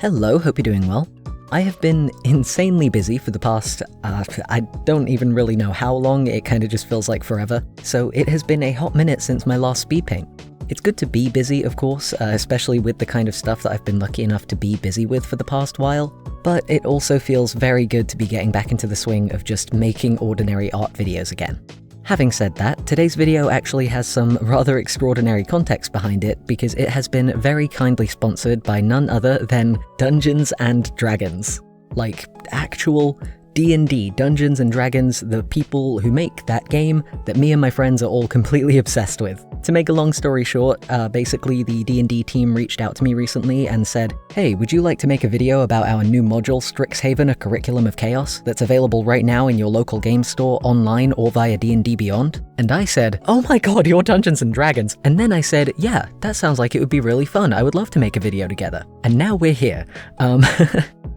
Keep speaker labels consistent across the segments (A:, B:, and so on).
A: Hello, hope you're doing well. I have been insanely busy for the past, I don't even really know how long, it kinda just feels like forever. So it has been a hot minute since my last speed paint. It's good to be busy, of course, especially with the kind of stuff that I've been lucky enough to be busy with for the past while, but it also feels very good to be getting back into the swing of just making ordinary art videos again. Having said that, today's video actually has some rather extraordinary context behind it because it has been very kindly sponsored by none other than Dungeons and Dragons. Like, actual D&D, Dungeons and Dragons, the people who make that game that me and my friends are all completely obsessed with. To make a long story short, basically the D&D team reached out to me recently and said, "Hey, would you like to make a video about our new module, Strixhaven, a Curriculum of Chaos, that's available right now in your local game store, online, or via D&D Beyond?" And I said, "Oh my god, you're Dungeons and Dragons." And then I said, "Yeah, that sounds like it would be really fun. I would love to make a video together." And now we're here.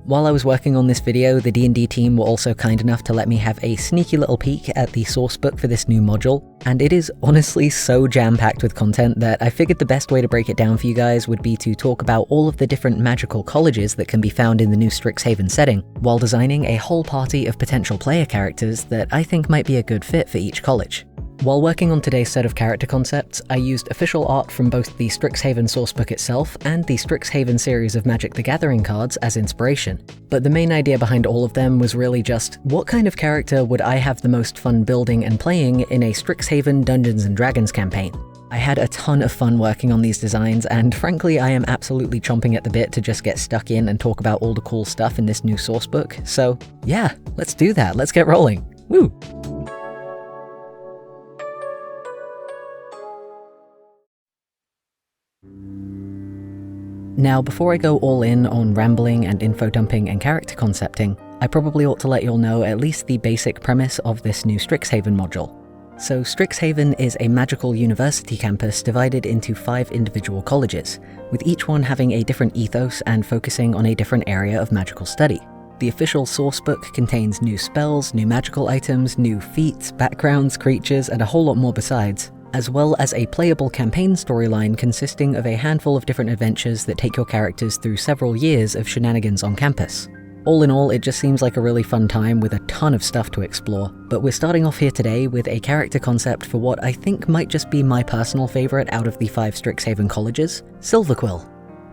A: While I was working on this video, the D&D team were also kind enough to let me have a sneaky little peek at the sourcebook for this new module, and it is honestly so jam-packed with content that I figured the best way to break it down for you guys would be to talk about all of the different magical colleges that can be found in the new Strixhaven setting, while designing a whole party of potential player characters that I think might be a good fit for each college. While working on today's set of character concepts, I used official art from both the Strixhaven sourcebook itself and the Strixhaven series of Magic the Gathering cards as inspiration. But the main idea behind all of them was really just, what kind of character would I have the most fun building and playing in a Strixhaven Dungeons & Dragons campaign? I had a ton of fun working on these designs, and frankly I am absolutely chomping at the bit to just get stuck in and talk about all the cool stuff in this new sourcebook. So yeah, let's do that, let's get rolling. Woo! Now, before I go all in on rambling and info dumping and character concepting, I probably ought to let you all know at least the basic premise of this new Strixhaven module. So Strixhaven is a magical university campus divided into 5 individual colleges, with each one having a different ethos and focusing on a different area of magical study. The official sourcebook contains new spells, new magical items, new feats, backgrounds, creatures, and a whole lot more besides, as well as a playable campaign storyline consisting of a handful of different adventures that take your characters through several years of shenanigans on campus. All in all, it just seems like a really fun time with a ton of stuff to explore, but we're starting off here today with a character concept for what I think might just be my personal favourite out of the 5 Strixhaven colleges, Silverquill.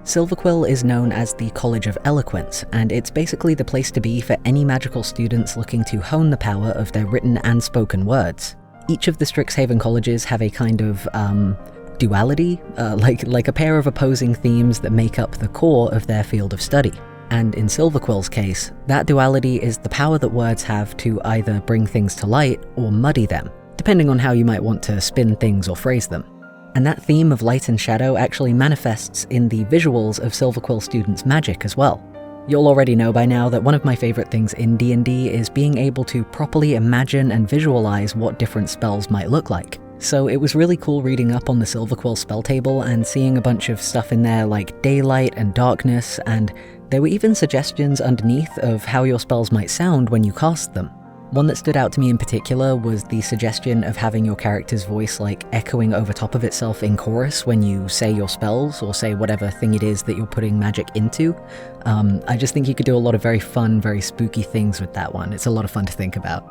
A: Silverquill is known as the College of Eloquence, and it's basically the place to be for any magical students looking to hone the power of their written and spoken words. Each of the Strixhaven colleges have a kind of, duality, like a pair of opposing themes that make up the core of their field of study. And in Silverquill's case, that duality is the power that words have to either bring things to light or muddy them, depending on how you might want to spin things or phrase them. And that theme of light and shadow actually manifests in the visuals of Silverquill students' magic as well. You'll already know by now that one of my favourite things in D&D is being able to properly imagine and visualize what different spells might look like. So it was really cool reading up on the Silverquill spell table and seeing a bunch of stuff in there like daylight and darkness, and there were even suggestions underneath of how your spells might sound when you cast them. One that stood out to me in particular was the suggestion of having your character's voice like echoing over top of itself in chorus when you say your spells or say whatever thing it is that you're putting magic into. I just think you could do a lot of very fun, very spooky things with that one. It's a lot of fun to think about.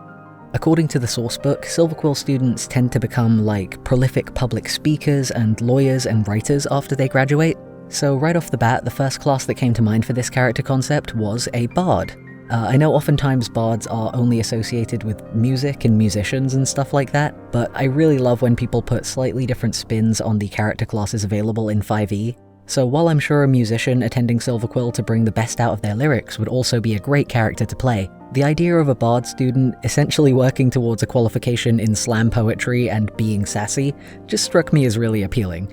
A: According to the sourcebook, Silverquill students tend to become like prolific public speakers and lawyers and writers after they graduate. So right off the bat, the first class that came to mind for this character concept was a bard. I know oftentimes bards are only associated with music and musicians and stuff like that, but I really love when people put slightly different spins on the character classes available in 5e. So while I'm sure a musician attending Silverquill to bring the best out of their lyrics would also be a great character to play, the idea of a bard student essentially working towards a qualification in slam poetry and being sassy just struck me as really appealing.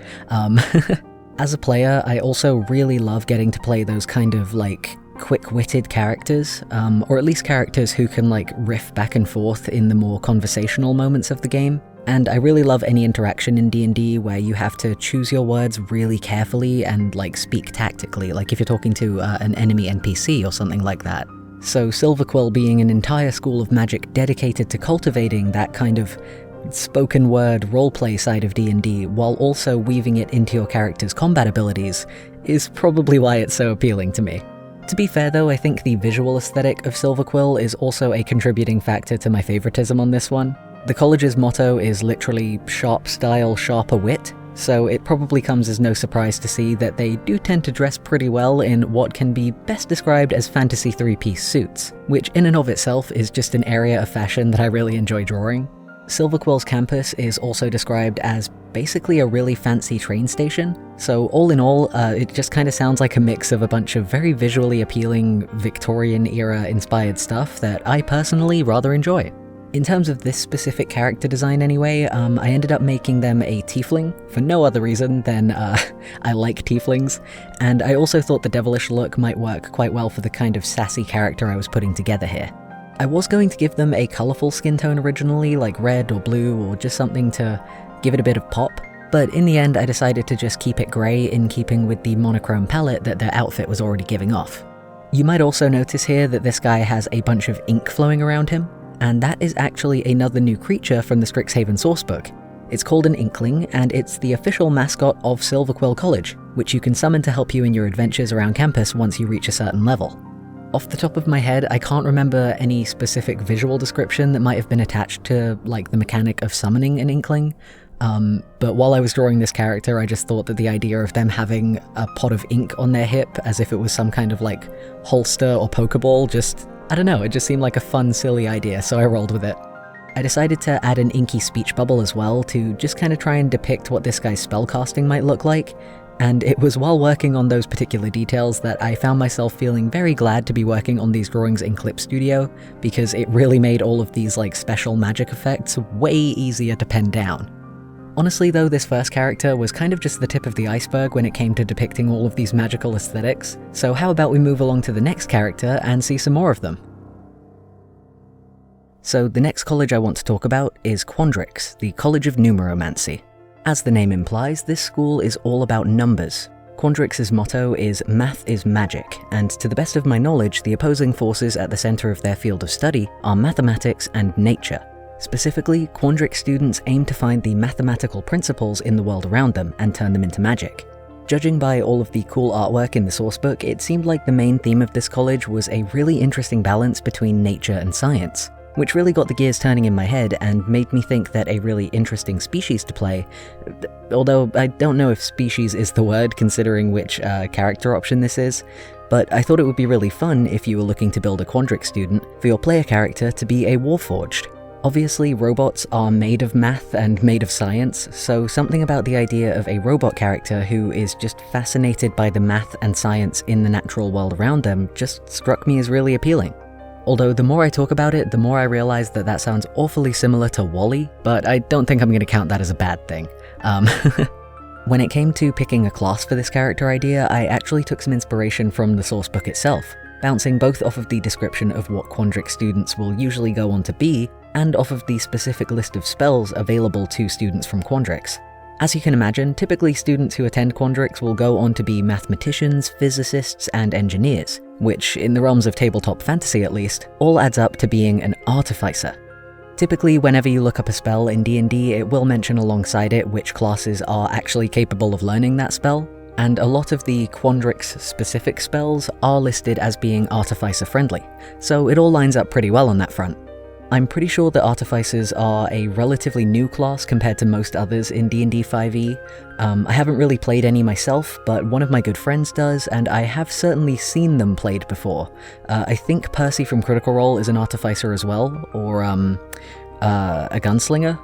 A: As a player, I also really love getting to play those kind of like quick-witted characters, or at least characters who can like riff back and forth in the more conversational moments of the game. And I really love any interaction in D&D where you have to choose your words really carefully and like speak tactically, like if you're talking to an enemy NPC or something like that. So Silverquill being an entire school of magic dedicated to cultivating that kind of spoken word roleplay side of D&D while also weaving it into your character's combat abilities is probably why it's so appealing to me. To be fair though, I think the visual aesthetic of Silverquill is also a contributing factor to my favoritism on this one. The college's motto is literally sharp style, sharper wit, so it probably comes as no surprise to see that they do tend to dress pretty well in what can be best described as fantasy three-piece suits, which in and of itself is just an area of fashion that I really enjoy drawing. Silverquill's campus is also described as basically a really fancy train station, so all in all, it just kind of sounds like a mix of a bunch of very visually appealing Victorian-era inspired stuff that I personally rather enjoy. In terms of this specific character design anyway, I ended up making them a tiefling, for no other reason than I like tieflings, and I also thought the devilish look might work quite well for the kind of sassy character I was putting together here. I was going to give them a colourful skin tone originally, like red or blue or just something to give it a bit of pop, but in the end I decided to just keep it grey in keeping with the monochrome palette that their outfit was already giving off. You might also notice here that this guy has a bunch of ink flowing around him, and that is actually another new creature from the Strixhaven sourcebook. It's called an Inkling, and it's the official mascot of Silverquill College, which you can summon to help you in your adventures around campus once you reach a certain level. Off the top of my head, I can't remember any specific visual description that might have been attached to, like, the mechanic of summoning an Inkling, but while I was drawing this character, I just thought that the idea of them having a pot of ink on their hip as if it was some kind of, like, holster or Pokeball just, I don't know, it just seemed like a fun, silly idea, so I rolled with it. I decided to add an inky speech bubble as well to just kind of try and depict what this guy's spellcasting might look like, and it was while working on those particular details that I found myself feeling very glad to be working on these drawings in Clip Studio, because it really made all of these like special magic effects way easier to pen down. Honestly though, this first character was kind of just the tip of the iceberg when it came to depicting all of these magical aesthetics, so how about we move along to the next character and see some more of them? So the next college I want to talk about is Quandrix, the College of Numeromancy. As the name implies, this school is all about numbers. Quandrix's motto is "Math is magic," and to the best of my knowledge, the opposing forces at the center of their field of study are mathematics and nature. Specifically, Quandrix students aim to find the mathematical principles in the world around them and turn them into magic. Judging by all of the cool artwork in the sourcebook, it seemed like the main theme of this college was a really interesting balance between nature and science, which really got the gears turning in my head and made me think that a really interesting species to play, although I don't know if species is the word considering which character option this is, but I thought it would be really fun if you were looking to build a Quandrix student for your player character to be a Warforged. Obviously, robots are made of math and made of science, so something about the idea of a robot character who is just fascinated by the math and science in the natural world around them just struck me as really appealing. Although the more I talk about it, the more I realize that that sounds awfully similar to WALL-E, but I don't think I'm going to count that as a bad thing. When it came to picking a class for this character idea, I actually took some inspiration from the sourcebook itself, bouncing both off of the description of what Quandrix students will usually go on to be, and off of the specific list of spells available to students from Quandrix. As you can imagine, typically students who attend Quandrix will go on to be mathematicians, physicists, and engineers, which, in the realms of tabletop fantasy at least, all adds up to being an artificer. Typically, whenever you look up a spell in D&D, it will mention alongside it which classes are actually capable of learning that spell, and a lot of the Quandrix-specific spells are listed as being artificer-friendly, so it all lines up pretty well on that front. I'm pretty sure that Artificers are a relatively new class compared to most others in D&D 5e. I haven't really played any myself, but one of my good friends does, and I have certainly seen them played before. I think Percy from Critical Role is an Artificer as well, or a Gunslinger,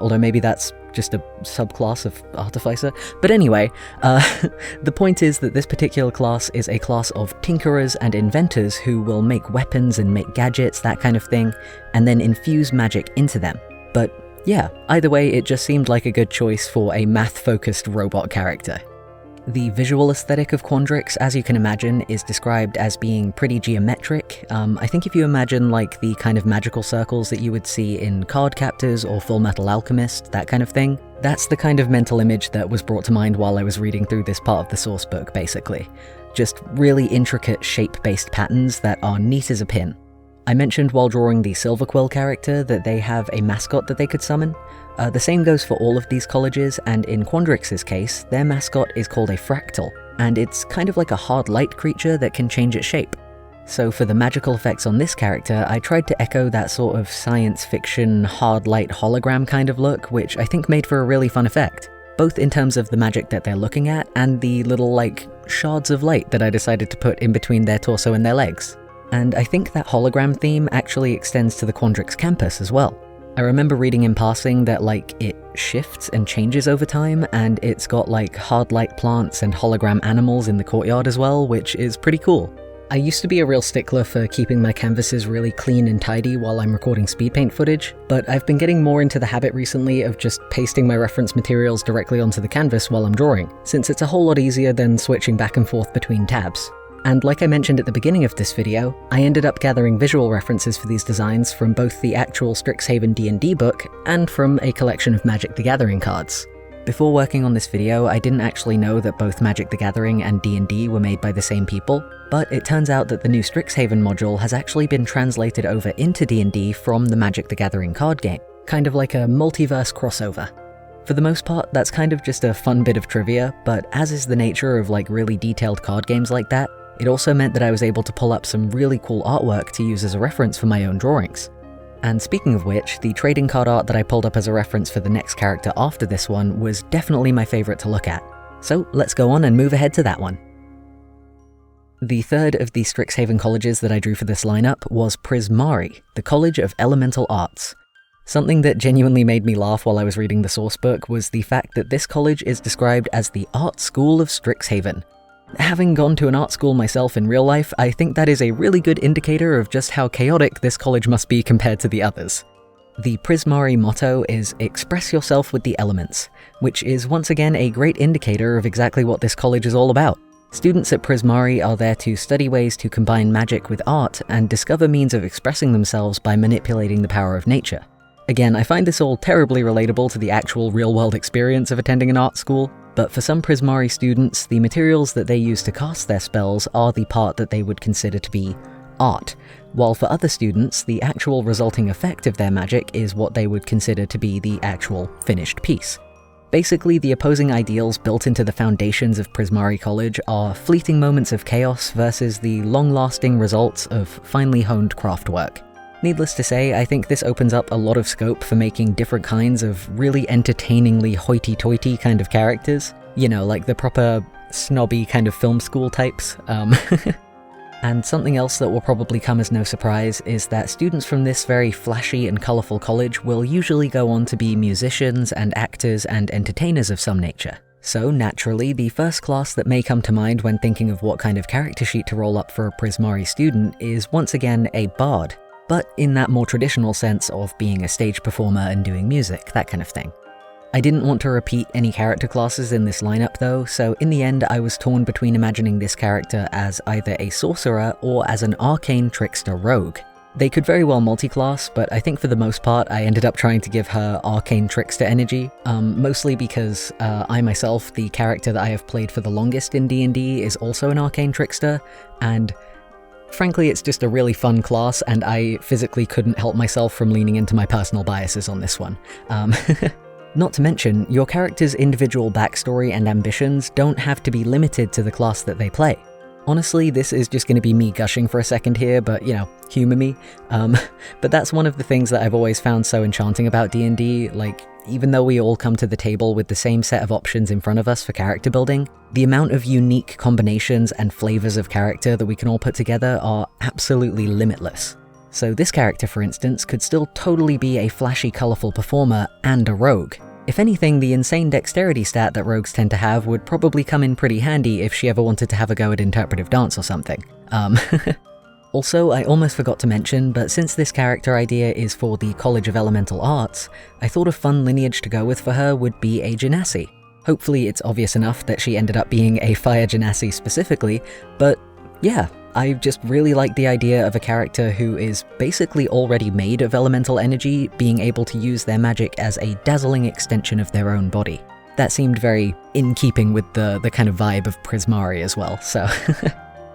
A: although maybe that's just a subclass of Artificer. But anyway, the point is that this particular class is a class of tinkerers and inventors who will make weapons and make gadgets, that kind of thing, and then infuse magic into them. But yeah, either way, it just seemed like a good choice for a math-focused robot character. The visual aesthetic of Quandrix, as you can imagine, is described as being pretty geometric. I think if you imagine like the kind of magical circles that you would see in Card Captors or Full Metal Alchemist, that kind of thing, that's the kind of mental image that was brought to mind while I was reading through this part of the source book, basically. Just really intricate shape-based patterns that are neat as a pin. I mentioned while drawing the Silverquill character that they have a mascot that they could summon. The same goes for all of these colleges, and in Quandrix's case, their mascot is called a fractal, and it's kind of like a hard light creature that can change its shape. So for the magical effects on this character, I tried to echo that sort of science fiction hard light hologram kind of look, which I think made for a really fun effect, both in terms of the magic that they're looking at and the little like shards of light that I decided to put in between their torso and their legs. And I think that hologram theme actually extends to the Quandrix campus as well. I remember reading in passing that like it shifts and changes over time, and it's got like hard light plants and hologram animals in the courtyard as well, which is pretty cool. I used to be a real stickler for keeping my canvases really clean and tidy while I'm recording speed paint footage, but I've been getting more into the habit recently of just pasting my reference materials directly onto the canvas while I'm drawing, since it's a whole lot easier than switching back and forth between tabs. And like I mentioned at the beginning of this video, I ended up gathering visual references for these designs from both the actual Strixhaven D&D book and from a collection of Magic the Gathering cards. Before working on this video, I didn't actually know that both Magic the Gathering and D&D were made by the same people, but it turns out that the new Strixhaven module has actually been translated over into D&D from the Magic the Gathering card game, kind of like a multiverse crossover. For the most part, that's kind of just a fun bit of trivia, but as is the nature of like really detailed card games like that, it also meant that I was able to pull up some really cool artwork to use as a reference for my own drawings. And speaking of which, the trading card art that I pulled up as a reference for the next character after this one was definitely my favorite to look at. So let's go on and move ahead to that one. The third of the Strixhaven colleges that I drew for this lineup was Prismari, the College of Elemental Arts. Something that genuinely made me laugh while I was reading the sourcebook was the fact that this college is described as the Art School of Strixhaven. Having gone to an art school myself in real life, I think that is a really good indicator of just how chaotic this college must be compared to the others. The Prismari motto is "Express yourself with the elements," which is once again a great indicator of exactly what this college is all about. Students at Prismari are there to study ways to combine magic with art and discover means of expressing themselves by manipulating the power of nature. Again, I find this all terribly relatable to the actual real-world experience of attending an art school, but for some Prismari students, the materials that they use to cast their spells are the part that they would consider to be art, while for other students, the actual resulting effect of their magic is what they would consider to be the actual finished piece. Basically, the opposing ideals built into the foundations of Prismari College are fleeting moments of chaos versus the long-lasting results of finely honed craft work. Needless to say, I think this opens up a lot of scope for making different kinds of really entertainingly hoity-toity kind of characters. You know, like the proper snobby kind of film school types. And something else that will probably come as no surprise is that students from this very flashy and colourful college will usually go on to be musicians and actors and entertainers of some nature. So naturally, the first class that may come to mind when thinking of what kind of character sheet to roll up for a Prismari student is once again a bard. But in that more traditional sense of being a stage performer and doing music, that kind of thing. I didn't want to repeat any character classes in this lineup though, so in the end I was torn between imagining this character as either a sorcerer or as an arcane trickster rogue. They could very well multi-class, but I think for the most part I ended up trying to give her arcane trickster energy, mostly because I myself, the character that I have played for the longest in D&D, is also an arcane trickster, and frankly, it's just a really fun class, and I physically couldn't help myself from leaning into my personal biases on this one. Not to mention, your character's individual backstory and ambitions don't have to be limited to the class that they play. Honestly, this is just going to be me gushing for a second here, but you know, humor me. But that's one of the things that I've always found so enchanting about D&D, like, even though we all come to the table with the same set of options in front of us for character building, the amount of unique combinations and flavors of character that we can all put together are absolutely limitless. So this character, for instance, could still totally be a flashy, colorful performer and a rogue. If anything, the insane dexterity stat that rogues tend to have would probably come in pretty handy if she ever wanted to have a go at interpretive dance or something. Also, I almost forgot to mention, but since this character idea is for the College of Elemental Arts, I thought a fun lineage to go with for her would be a genasi. Hopefully it's obvious enough that she ended up being a fire genasi specifically, but yeah, I just really like the idea of a character who is basically already made of elemental energy being able to use their magic as a dazzling extension of their own body. That seemed very in keeping with the kind of vibe of Prismari as well, so...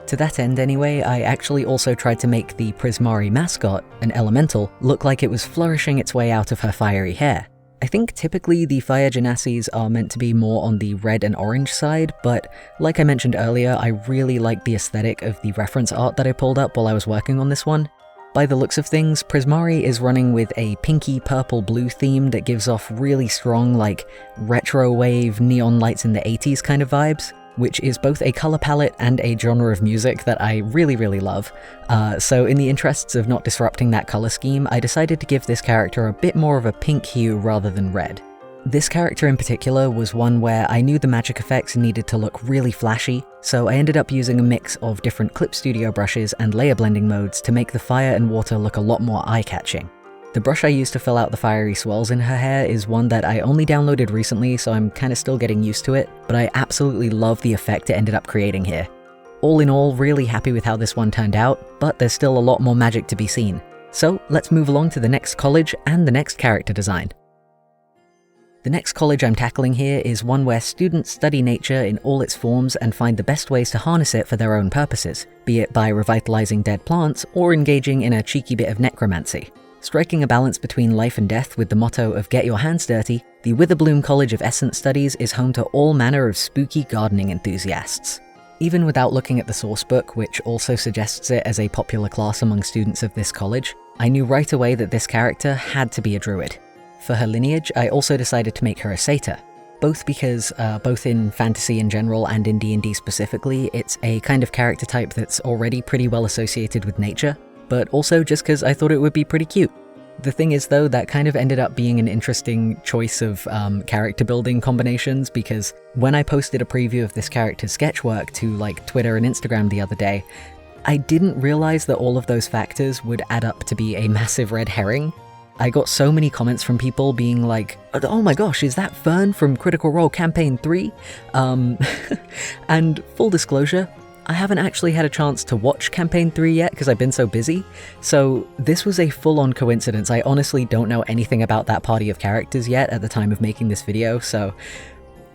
A: To that end anyway, I actually also tried to make the Prismari mascot, an elemental, look like it was flourishing its way out of her fiery hair. I think typically the fire genasies are meant to be more on the red and orange side, but like I mentioned earlier, I really like the aesthetic of the reference art that I pulled up while I was working on this one. By the looks of things, Prismari is running with a pinky purple blue theme that gives off really strong, like, retro wave, neon lights in the 80s kind of vibes, which is both a color palette and a genre of music that I really love. So in the interests of not disrupting that color scheme, I decided to give this character a bit more of a pink hue rather than red. This character in particular was one where I knew the magic effects needed to look really flashy, so I ended up using a mix of different Clip Studio brushes and layer blending modes to make the fire and water look a lot more eye-catching. The brush I used to fill out the fiery swirls in her hair is one that I only downloaded recently, so I'm kinda still getting used to it, but I absolutely love the effect it ended up creating here. All in all, really happy with how this one turned out, but there's still a lot more magic to be seen. So let's move along to the next college and the next character design. The next college I'm tackling here is one where students study nature in all its forms and find the best ways to harness it for their own purposes, be it by revitalizing dead plants or engaging in a cheeky bit of necromancy. Striking a balance between life and death with the motto of get your hands dirty, the Witherbloom College of Essence Studies is home to all manner of spooky gardening enthusiasts. Even without looking at the sourcebook, which also suggests it as a popular class among students of this college, I knew right away that this character had to be a druid. For her lineage, I also decided to make her a satyr, both because, both in fantasy in general and in D&D specifically, it's a kind of character type that's already pretty well associated with nature, but also just because I thought it would be pretty cute. The thing is though, that kind of ended up being an interesting choice of character building combinations, because when I posted a preview of this character's sketchwork to like Twitter and Instagram the other day, I didn't realize that all of those factors would add up to be a massive red herring. I got so many comments from people being like, oh my gosh, is that Fern from Critical Role Campaign 3? And full disclosure, I haven't actually had a chance to watch Campaign 3 yet because I've been so busy, so this was a full-on coincidence. I honestly don't know anything about that party of characters yet at the time of making this video, so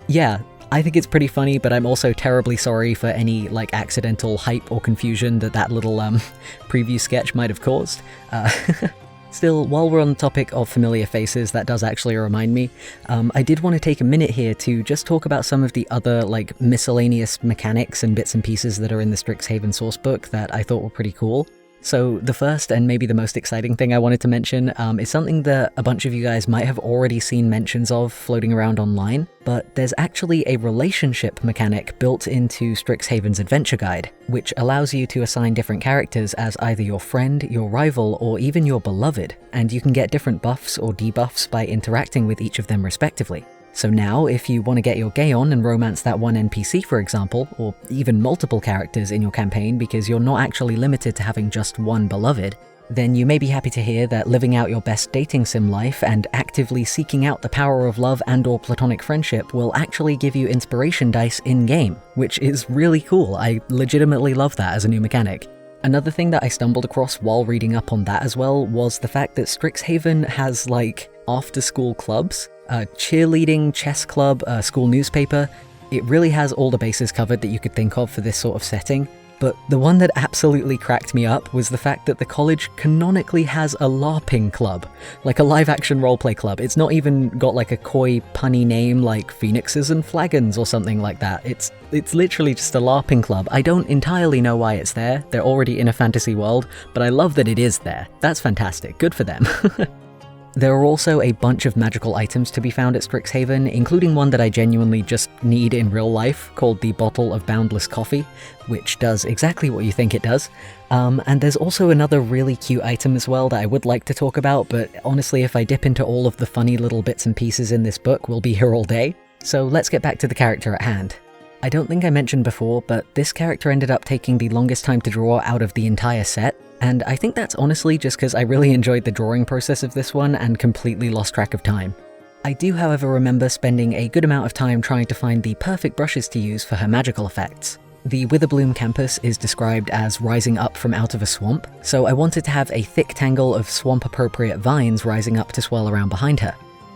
A: yeah, I think it's pretty funny, but I'm also terribly sorry for any like accidental hype or confusion that little preview sketch might have caused. Still, while we're on the topic of familiar faces, that does actually remind me, I did want to take a minute here to just talk about some of the other like miscellaneous mechanics and bits and pieces that are in the Strixhaven sourcebook that I thought were pretty cool. So the first and maybe the most exciting thing I wanted to mention is something that a bunch of you guys might have already seen mentions of floating around online, but there's actually a relationship mechanic built into Strixhaven's adventure guide, which allows you to assign different characters as either your friend, your rival, or even your beloved, and you can get different buffs or debuffs by interacting with each of them respectively. So now, if you want to get your gay on and romance that one NPC, for example, or even multiple characters in your campaign because you're not actually limited to having just one beloved, then you may be happy to hear that living out your best dating sim life and actively seeking out the power of love and/or platonic friendship will actually give you inspiration dice in-game, which is really cool. I legitimately love that as a new mechanic. Another thing that I stumbled across while reading up on that as well was the fact that Strixhaven has, like, after-school clubs. A cheerleading, chess club, a school newspaper. It really has all the bases covered that you could think of for this sort of setting. But the one that absolutely cracked me up was the fact that the college canonically has a LARPing club, like a live-action roleplay club. It's not even got like a coy, punny name like Phoenixes and Flagons or something like that. It's literally just a LARPing club. I don't entirely know why it's there. They're already in a fantasy world, but I love that it is there. That's fantastic. Good for them. There are also a bunch of magical items to be found at Strixhaven, including one that I genuinely just need in real life, called the Bottle of Boundless Coffee, which does exactly what you think it does. And there's also another really cute item as well that I would like to talk about, but honestly, if I dip into all of the funny little bits and pieces in this book, we'll be here all day. So let's get back to the character at hand. I don't think I mentioned before, but this character ended up taking the longest time to draw out of the entire set, and I think that's honestly just because I really enjoyed the drawing process of this one and completely lost track of time. I do, however, remember spending a good amount of time trying to find the perfect brushes to use for her magical effects. The Witherbloom campus is described as rising up from out of a swamp, so I wanted to have a thick tangle of swamp-appropriate vines rising up to swirl around behind her.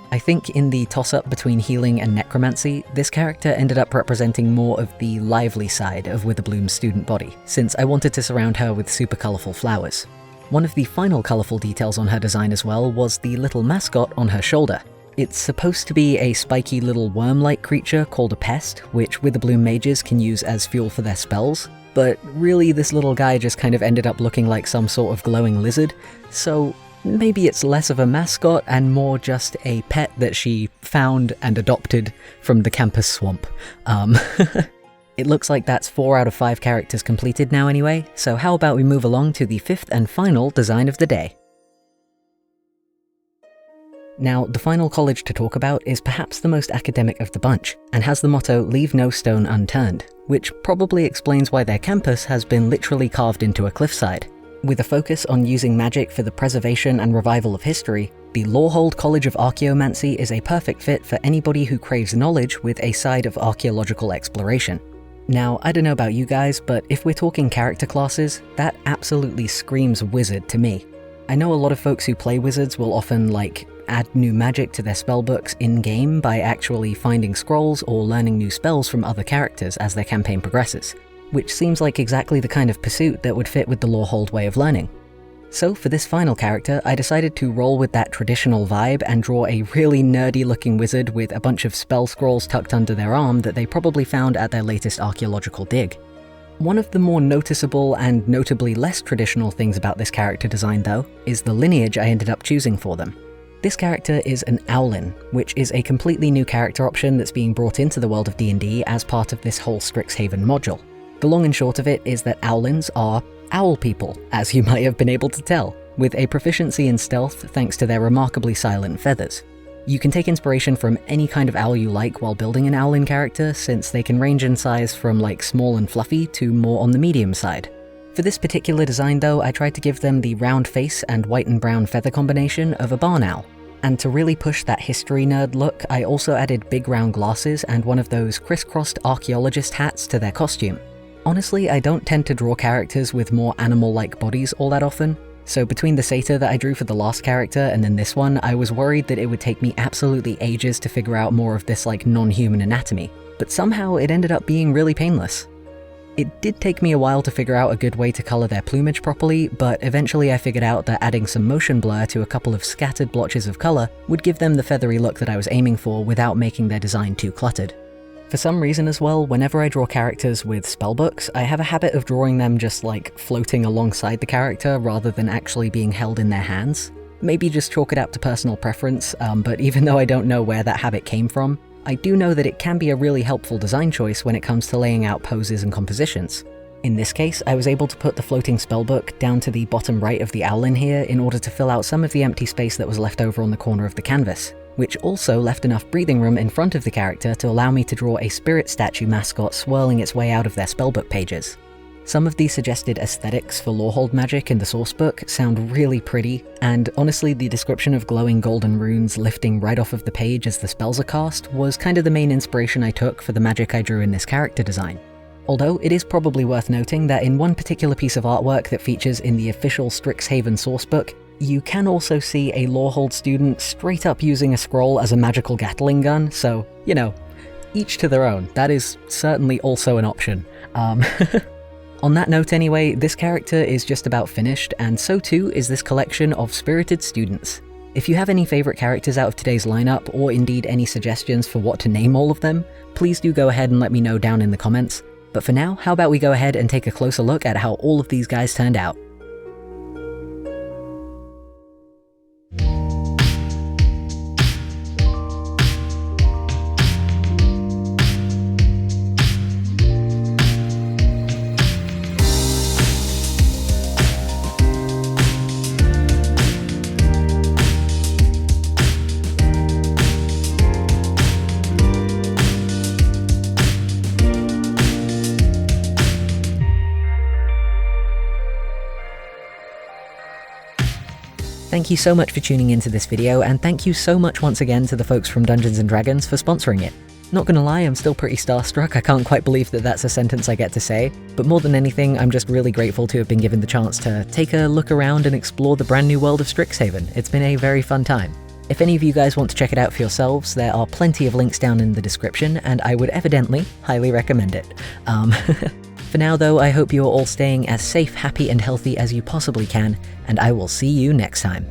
A: I think in the toss-up between healing and necromancy, this character ended up representing more of the lively side of Witherbloom's student body, since I wanted to surround her with super colourful flowers. One of the final colourful details on her design as well was the little mascot on her shoulder. It's supposed to be a spiky little worm-like creature called a pest, which Witherbloom mages can use as fuel for their spells, but really this little guy just kind of ended up looking like some sort of glowing lizard, so maybe it's less of a mascot and more just a pet that she found and adopted from the campus swamp. It looks like that's 4 out of 5 characters completed now anyway, so how about we move along to the 5th and final design of the day. Now, the final college to talk about is perhaps the most academic of the bunch, and has the motto "Leave no stone unturned," which probably explains why their campus has been literally carved into a cliffside. With a focus on using magic for the preservation and revival of history, the Lorehold College of Archaeomancy is a perfect fit for anybody who craves knowledge with a side of archaeological exploration. Now, I don't know about you guys, but if we're talking character classes, that absolutely screams wizard to me. I know a lot of folks who play wizards will often, add new magic to their spellbooks in-game by actually finding scrolls or learning new spells from other characters as their campaign progresses, which seems like exactly the kind of pursuit that would fit with the Lorehold way of learning. So for this final character, I decided to roll with that traditional vibe and draw a really nerdy-looking wizard with a bunch of spell scrolls tucked under their arm that they probably found at their latest archaeological dig. One of the more noticeable and notably less traditional things about this character design, though, is the lineage I ended up choosing for them. This character is an Owlin, which is a completely new character option that's being brought into the world of D&D as part of this whole Strixhaven module. The long and short of it is that Owlins are owl people, as you might have been able to tell, with a proficiency in stealth thanks to their remarkably silent feathers. You can take inspiration from any kind of owl you like while building an Owlin character, since they can range in size from small and fluffy to more on the medium side. For this particular design though, I tried to give them the round face and white and brown feather combination of a barn owl. And to really push that history nerd look, I also added big round glasses and one of those crisscrossed archaeologist hats to their costume. Honestly, I don't tend to draw characters with more animal-like bodies all that often, so between the satyr that I drew for the last character and then this one, I was worried that it would take me absolutely ages to figure out more of this non-human anatomy, but somehow it ended up being really painless. It did take me a while to figure out a good way to color their plumage properly, but eventually I figured out that adding some motion blur to a couple of scattered blotches of color would give them the feathery look that I was aiming for without making their design too cluttered. For some reason as well, whenever I draw characters with spellbooks, I have a habit of drawing them just floating alongside the character rather than actually being held in their hands. Maybe just chalk it out to personal preference, but even though I don't know where that habit came from, I do know that it can be a really helpful design choice when it comes to laying out poses and compositions. In this case, I was able to put the floating spellbook down to the bottom right of the Owlin here in order to fill out some of the empty space that was left over on the corner of the canvas, which also left enough breathing room in front of the character to allow me to draw a spirit statue mascot swirling its way out of their spellbook pages. Some of the suggested aesthetics for Lorehold magic in the sourcebook sound really pretty, and honestly the description of glowing golden runes lifting right off of the page as the spells are cast was kind of the main inspiration I took for the magic I drew in this character design. Although it is probably worth noting that in one particular piece of artwork that features in the official Strixhaven sourcebook, you can also see a Lorehold student straight up using a scroll as a magical Gatling gun, so, each to their own. That is certainly also an option. On that note anyway, this character is just about finished, and so too is this collection of spirited students. If you have any favourite characters out of today's lineup, or indeed any suggestions for what to name all of them, please do go ahead and let me know down in the comments. But for now, how about we go ahead and take a closer look at how all of these guys turned out. Thank you so much for tuning into this video, and thank you so much once again to the folks from Dungeons & Dragons for sponsoring it. Not gonna lie, I'm still pretty starstruck. I can't quite believe that that's a sentence I get to say, but more than anything, I'm just really grateful to have been given the chance to take a look around and explore the brand new world of Strixhaven. It's been a very fun time. If any of you guys want to check it out for yourselves, there are plenty of links down in the description, and I would evidently highly recommend it. For now though, I hope you are all staying as safe, happy, and healthy as you possibly can, and I will see you next time.